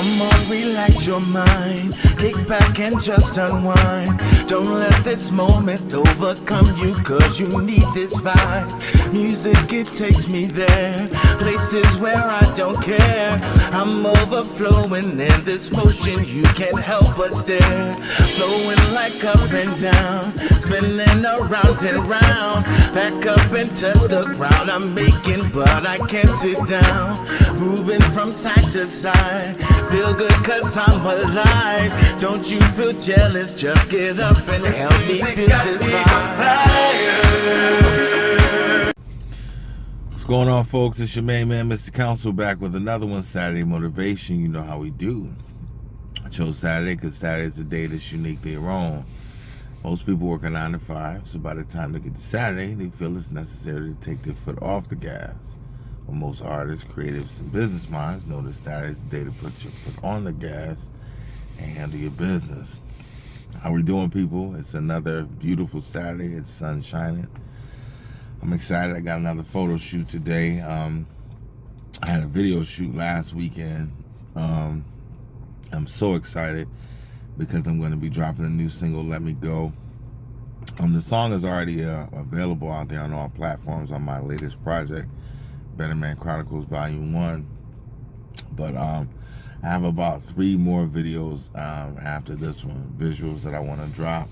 Come on, relax your mind. Kick back and just unwind. Don't let this moment overcome you, cause you need this vibe. Music, it takes me there, places where I don't care. I'm overflowing in this motion, you can't help but stare. Flowing like up and down, spinning around and round. Back up and touch the ground I'm making, but I can't sit down. Moving from side to side, feel good cause I'm alive. Don't you feel jealous, just get up and help me feel this vibe. What's going on, folks? It's your main man, Mr. Council, back with another one, Saturday Motivation. You know how we do. I chose Saturday because Saturday is a day that's uniquely their own. Most people work a 9 to 5, so by the time they get to Saturday, they feel it's necessary to take their foot off the gas. But most artists, creatives, and business minds know that Saturday is the day to put your foot on the gas and handle your business. How we doing, people? It's another beautiful Saturday. It's sun shining. I'm excited. I got another photo shoot today. I had a video shoot last weekend. I'm so excited because I'm going to be dropping a new single, Let Me Go. The song is already available out there on all platforms on my latest project, Better Man Chronicles Volume 1. But I have about 3 more videos after this one, visuals that I want to drop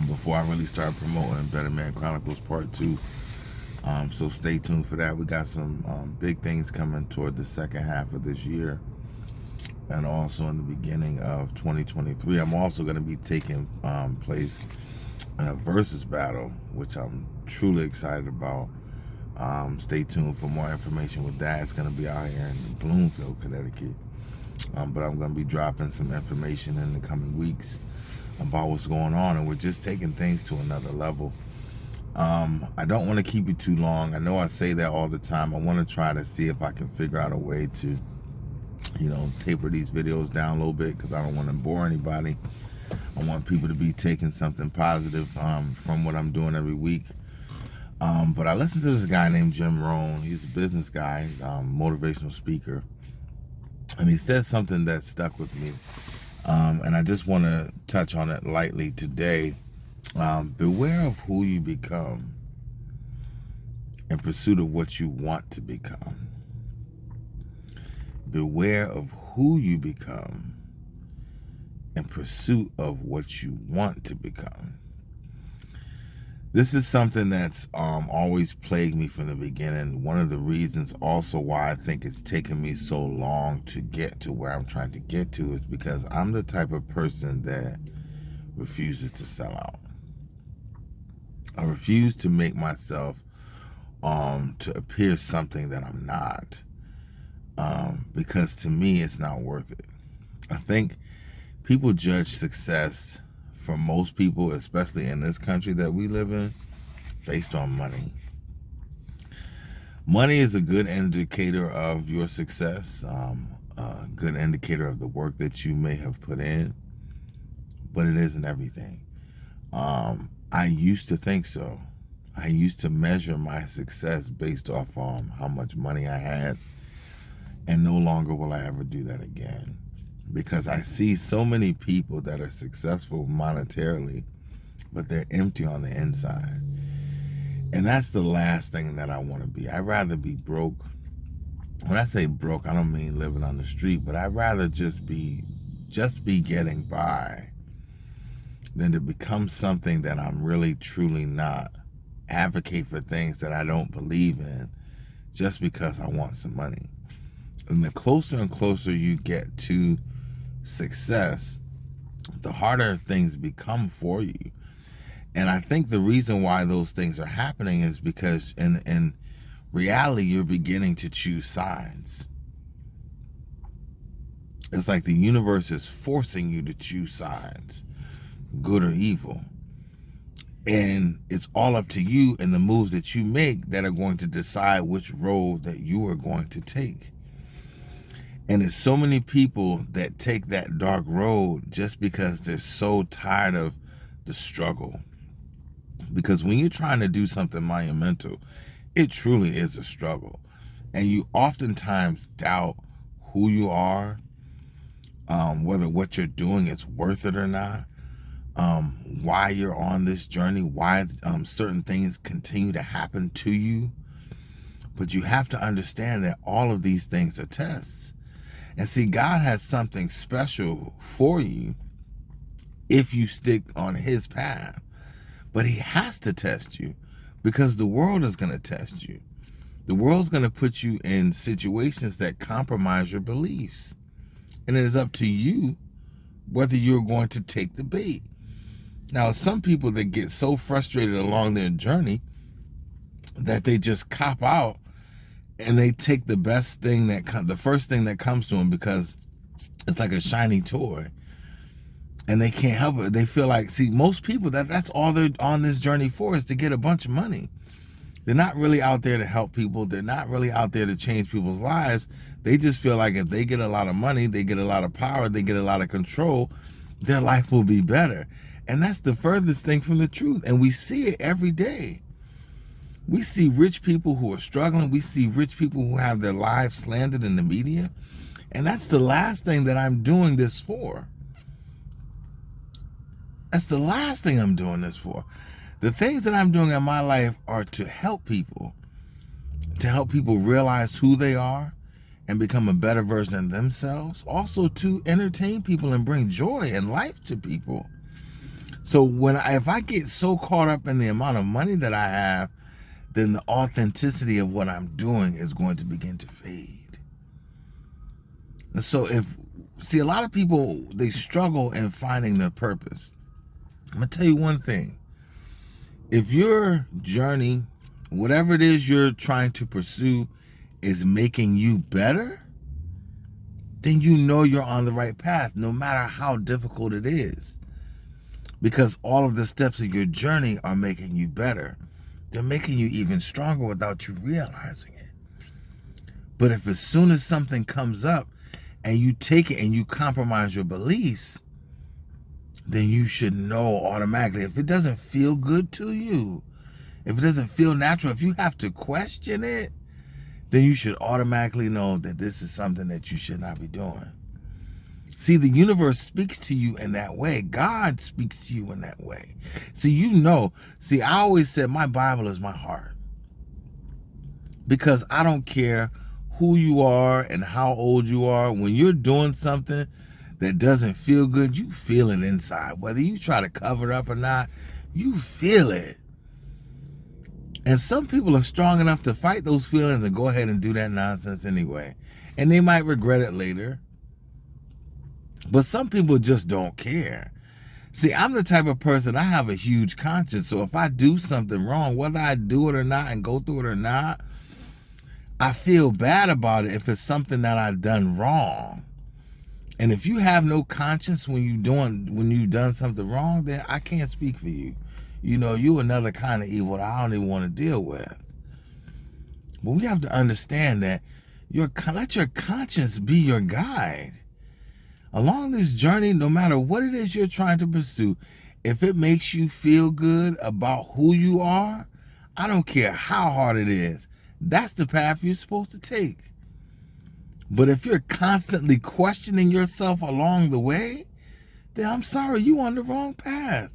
before I really start promoting Better Man Chronicles Part 2. So stay tuned for that. We got some big things coming toward the second half of this year and also in the beginning of 2023. I'm also going to be taking place in a versus battle, which I'm truly excited about. Stay tuned for more information with that. It's going to be out here in Bloomfield, Connecticut. But I'm going to be dropping some information in the coming weeks about what's going on, and we're just taking things to another level. I don't want to keep it too long. I know I say that all the time. I want to try to see if I can figure out a way to, taper these videos down a little bit, because I don't want to bore anybody. I want people to be taking something positive from what I'm doing every week. But I listened to this guy named Jim Rohn. He's a business guy, motivational speaker. And he said something that stuck with me. And I just want to touch on it lightly today. Beware of who you become in pursuit of what you want to become. Beware of who you become in pursuit of what you want to become. This is something that's always plagued me from the beginning. One of the reasons also why I think it's taken me so long to get to where I'm trying to get to is because I'm the type of person that refuses to sell out. I refuse to make myself to appear something that I'm not, because to me it's not worth it. I think people judge success, for most people, especially in this country that we live in, based on money. Money is a good indicator of your success, a good indicator of the work that you may have put in, but it isn't everything. I used to think so. I used to measure my success based off how much money I had, and no longer will I ever do that again. Because I see so many people that are successful monetarily, but they're empty on the inside. And that's the last thing that I want to be. I'd rather be broke. When I say broke, I don't mean living on the street, but I'd rather just be getting by than to become something that I'm really truly not. Advocate for things that I don't believe in just because I want some money. And the closer and closer you get to success, the harder things become for you. And I think the reason why those things are happening is because in reality, you're beginning to choose sides. It's like the universe is forcing you to choose sides, good or evil. And it's all up to you and the moves that you make that are going to decide which road that you are going to take. And there's so many people that take that dark road just because they're so tired of the struggle. Because when you're trying to do something monumental, it truly is a struggle. And you oftentimes doubt who you are whether what you're doing is worth it or not, why you're on this journey, why certain things continue to happen to you. But you have to understand that all of these things are tests. And see, God has something special for you if you stick on his path. But he has to test you because the world is going to test you. The world's going to put you in situations that compromise your beliefs. And it is up to you whether you're going to take the bait. Now, some people that get so frustrated along their journey that they just cop out and they take the best thing the first thing that comes to them because it's like a shiny toy. And they can't help it. They feel like, see, most people, that's all they're on this journey for, is to get a bunch of money. They're not really out there to help people. They're not really out there to change people's lives. They just feel like if they get a lot of money, they get a lot of power, they get a lot of control, their life will be better. And that's the furthest thing from the truth. And we see it every day. We see rich people who are struggling. We see rich people who have their lives slandered in the media. And that's the last thing that I'm doing this for. That's the last thing I'm doing this for. The things that I'm doing in my life are to help people realize who they are and become a better version of themselves. Also to entertain people and bring joy and life to people. So if I get so caught up in the amount of money that I have, then the authenticity of what I'm doing is going to begin to fade. And so a lot of people, they struggle in finding their purpose. I'm going to tell you one thing. If your journey, whatever it is you're trying to pursue, is making you better, then you know you're on the right path, no matter how difficult it is. Because all of the steps of your journey are making you better. They're making you even stronger without you realizing it. But if as soon as something comes up and you take it and you compromise your beliefs, then you should know automatically. If it doesn't feel good to you, if it doesn't feel natural, if you have to question it, then you should automatically know that this is something that you should not be doing. See, the universe speaks to you in that way. God speaks to you in that way. See, I always said my Bible is my heart. Because I don't care who you are and how old you are. When you're doing something that doesn't feel good, you feel it inside. Whether you try to cover it up or not, you feel it. And some people are strong enough to fight those feelings and go ahead and do that nonsense anyway. And they might regret it later. But some people just don't care. See, I'm the type of person, I have a huge conscience. So if I do something wrong, whether I do it or not and go through it or not, I feel bad about it if it's something that I've done wrong. And if you have no conscience when you've done something wrong, then I can't speak for you. You're another kind of evil that I don't even want to deal with. But we have to understand that let your conscience be your guide. Along this journey, no matter what it is you're trying to pursue, if it makes you feel good about who you are, I don't care how hard it is. That's the path you're supposed to take. But if you're constantly questioning yourself along the way, then I'm sorry, you're on the wrong path.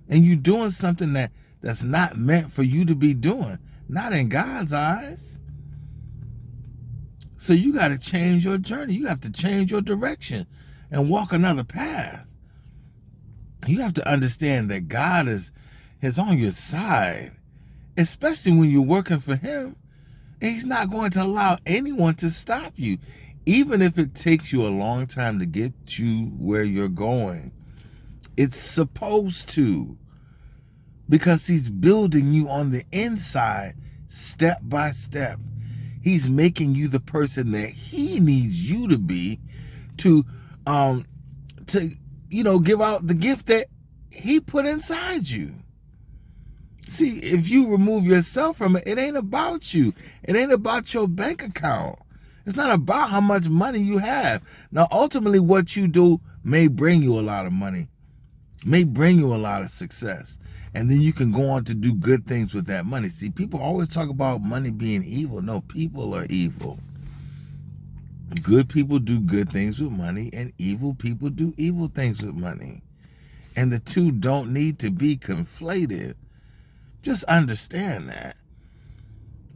And you're doing something that's not meant for you to be doing. Not in God's eyes. So you got to change your journey. You have to change your direction and walk another path. You have to understand that God is on your side, especially when you're working for him. And he's not going to allow anyone to stop you, even if it takes you a long time to get you where you're going. It's supposed to, because he's building you on the inside, step by step. He's making you the person that he needs you to be to give out the gift that he put inside you. See, if you remove yourself from it, it ain't about you. It ain't about your bank account. It's not about how much money you have. Now, ultimately, what you do may bring you a lot of money, may bring you a lot of success. And then you can go on to do good things with that money. See, people always talk about money being evil. No, people are evil. Good people do good things with money, and evil people do evil things with money. And the two don't need to be conflated. Just understand that.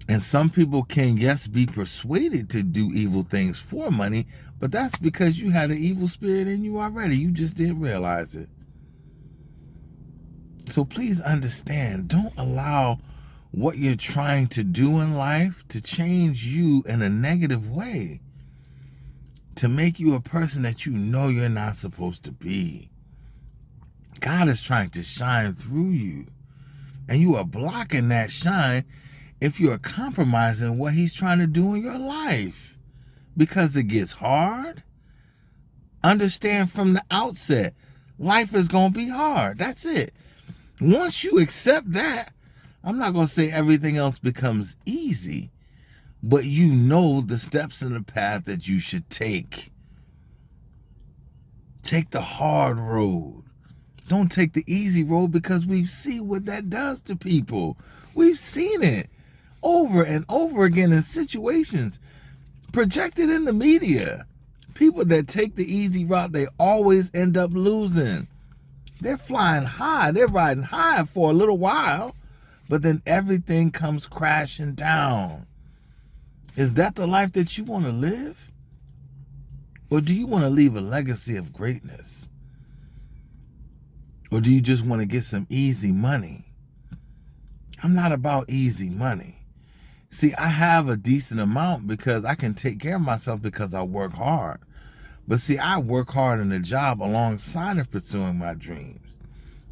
And some people can, yes, be persuaded to do evil things for money, but that's because you had an evil spirit in you already. You just didn't realize it. So please understand, don't allow what you're trying to do in life to change you in a negative way, to make you a person that you know you're not supposed to be. God is trying to shine through you, and you are blocking that shine if you are compromising what he's trying to do in your life, because it gets hard. Understand from the outset, life is going to be hard. That's it. Once you accept that, I'm not going to say everything else becomes easy, but you know the steps in the path that you should take. Take the hard road. Don't take the easy road, because we've seen what that does to people. We've seen it over and over again in situations projected in the media. People that take the easy route, they always end up losing. They're flying high. They're riding high for a little while, but then everything comes crashing down. Is that the life that you want to live? Or do you want to leave a legacy of greatness? Or do you just want to get some easy money? I'm not about easy money. See, I have a decent amount because I can take care of myself because I work hard. But see, I work hard in a job alongside of pursuing my dreams.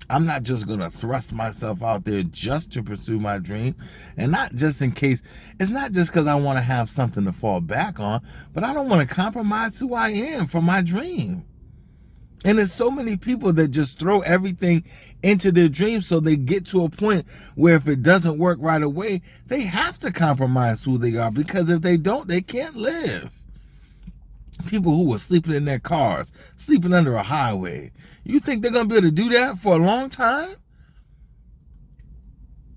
I'm not just going to thrust myself out there just to pursue my dream, and not just in case. It's not just because I want to have something to fall back on, but I don't want to compromise who I am for my dream. And there's so many people that just throw everything into their dreams, so they get to a point where if it doesn't work right away, they have to compromise who they are, because if they don't, they can't live. People who were sleeping in their cars, sleeping under a highway, you think they're going to be able to do that for a long time?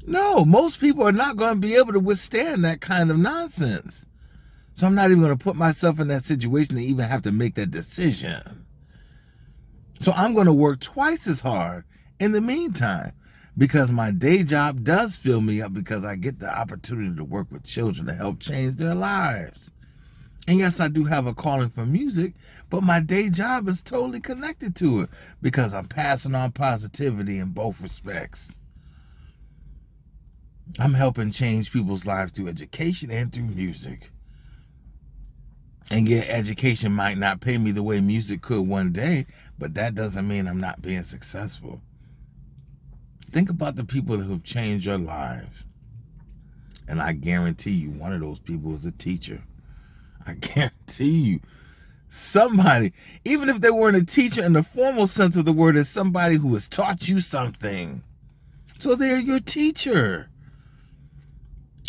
No, most people are not going to be able to withstand that kind of nonsense. So I'm not even going to put myself in that situation to even have to make that decision. So I'm going to work twice as hard in the meantime, because my day job does fill me up, because I get the opportunity to work with children to help change their lives. And yes, I do have a calling for music, but my day job is totally connected to it, because I'm passing on positivity in both respects. I'm helping change people's lives through education and through music. And yet, education might not pay me the way music could one day, but that doesn't mean I'm not being successful. Think about the people who have changed your lives. And I guarantee you, one of those people is a teacher. I guarantee you, somebody, even if they weren't a teacher in the formal sense of the word, is somebody who has taught you something. So they're your teacher.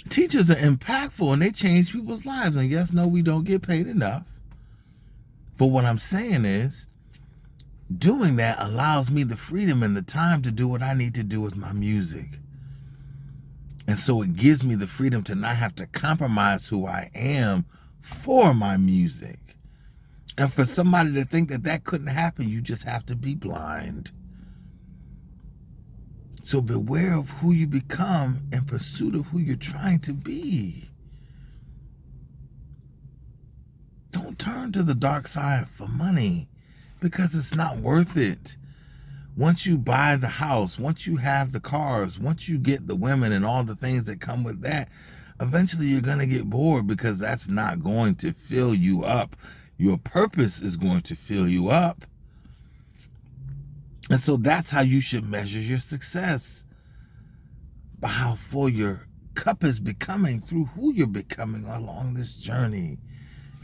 Teachers are impactful, and they change people's lives. And yes, no, we don't get paid enough. But what I'm saying is, doing that allows me the freedom and the time to do what I need to do with my music. And so it gives me the freedom to not have to compromise who I am for my music. And for somebody to think that that couldn't happen, you just have to be blind. So beware of who you become in pursuit of who you're trying to be. Don't turn to the dark side for money, because it's not worth it. Once you buy the house, once you have the cars, once you get the women and all the things that come with that, eventually you're going to get bored, because that's not going to fill you up. Your purpose is going to fill you up. And so that's how you should measure your success, by how full your cup is becoming through who you're becoming along this journey.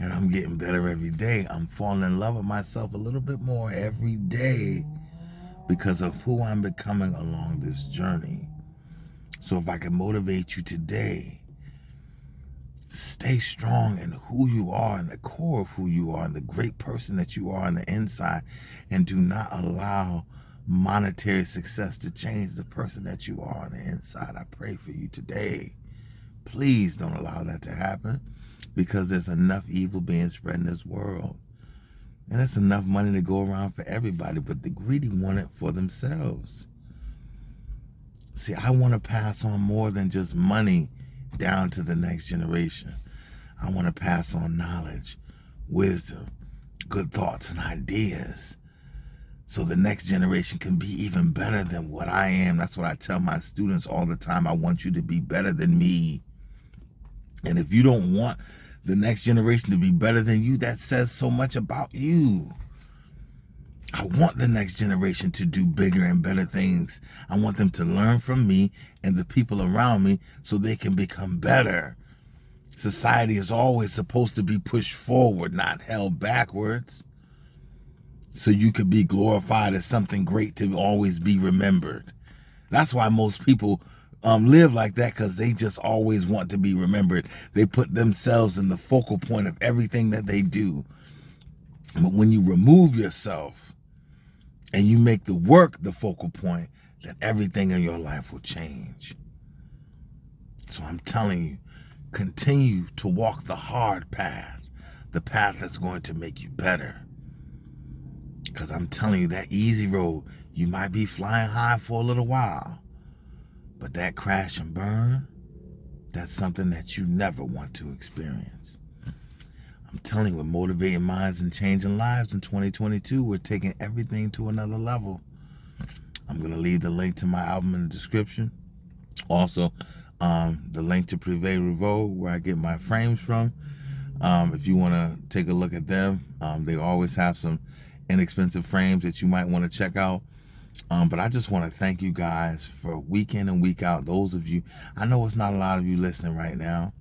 And I'm getting better every day. I'm falling in love with myself a little bit more every day because of who I'm becoming along this journey. So if I can motivate you today, stay strong in who you are, in the core of who you are, and the great person that you are on the inside, and do not allow monetary success to change the person that you are on the inside. I pray for you today. Please don't allow that to happen, because there's enough evil being spread in this world. And there's enough money to go around for everybody, but the greedy want it for themselves. See, I want to pass on more than just money down to the next generation. I want to pass on knowledge, wisdom, good thoughts, and ideas, so the next generation can be even better than what I am. That's what I tell my students all the time. I want you to be better than me. And if you don't want the next generation to be better than you, that says so much about you. I want the next generation to do bigger and better things. I want them to learn from me and the people around me so they can become better. Society is always supposed to be pushed forward, not held backwards, so you could be glorified as something great to always be remembered. That's why most people live like that, because they just always want to be remembered. They put themselves in the focal point of everything that they do. But when you remove yourself and you make the work the focal point, then everything in your life will change. So I'm telling you, continue to walk the hard path, the path that's going to make you better. Because I'm telling you, that easy road, you might be flying high for a little while, but that crash and burn, that's something that you never want to experience. I'm telling you, with motivating minds and changing lives in 2022, we're taking everything to another level. I'm going to leave the link to my album in the description. Also, the link to Prive, Revaux, where I get my frames from. If you want to take a look at them, they always have some inexpensive frames that you might want to check out. But I just want to thank you guys for week in and week out. Those of you, I know it's not a lot of you listening right now,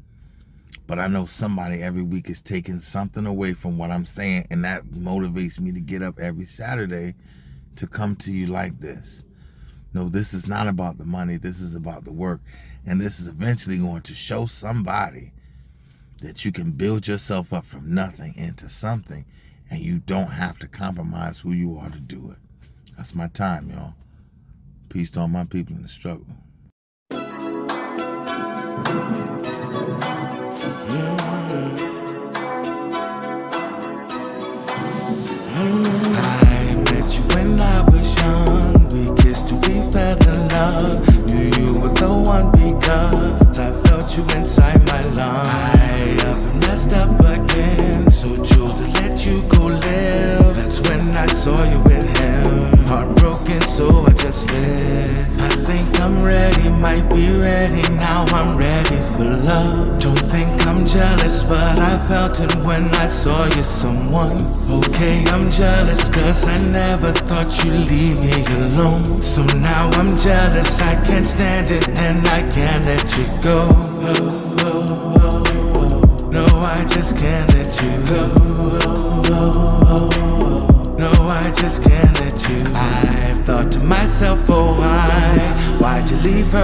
but I know somebody every week is taking something away from what I'm saying, and that motivates me to get up every Saturday to come to you like this. No, this is not about the money. This is about the work. And this is eventually going to show somebody that you can build yourself up from nothing into something, and you don't have to compromise who you are to do it. That's my time, y'all. Peace to all my people in the struggle. I met you when I was young. We kissed and we fell in love. Knew you were the one because I felt you inside my lungs. I up and messed up again, so chose to let you go live. That's when I saw you with him. Heartbroken, so I just lived. I think I'm ready, might be ready. Now I'm ready for love. Don't think I'm jealous, but I felt it when I saw you someone. Okay, I'm jealous, cause I never thought you'd leave me alone. So now I'm jealous, I can't stand it, and I can't let you go. No, I just can't let you go. No, I just can't let you. I thought to myself, oh why'd you leave her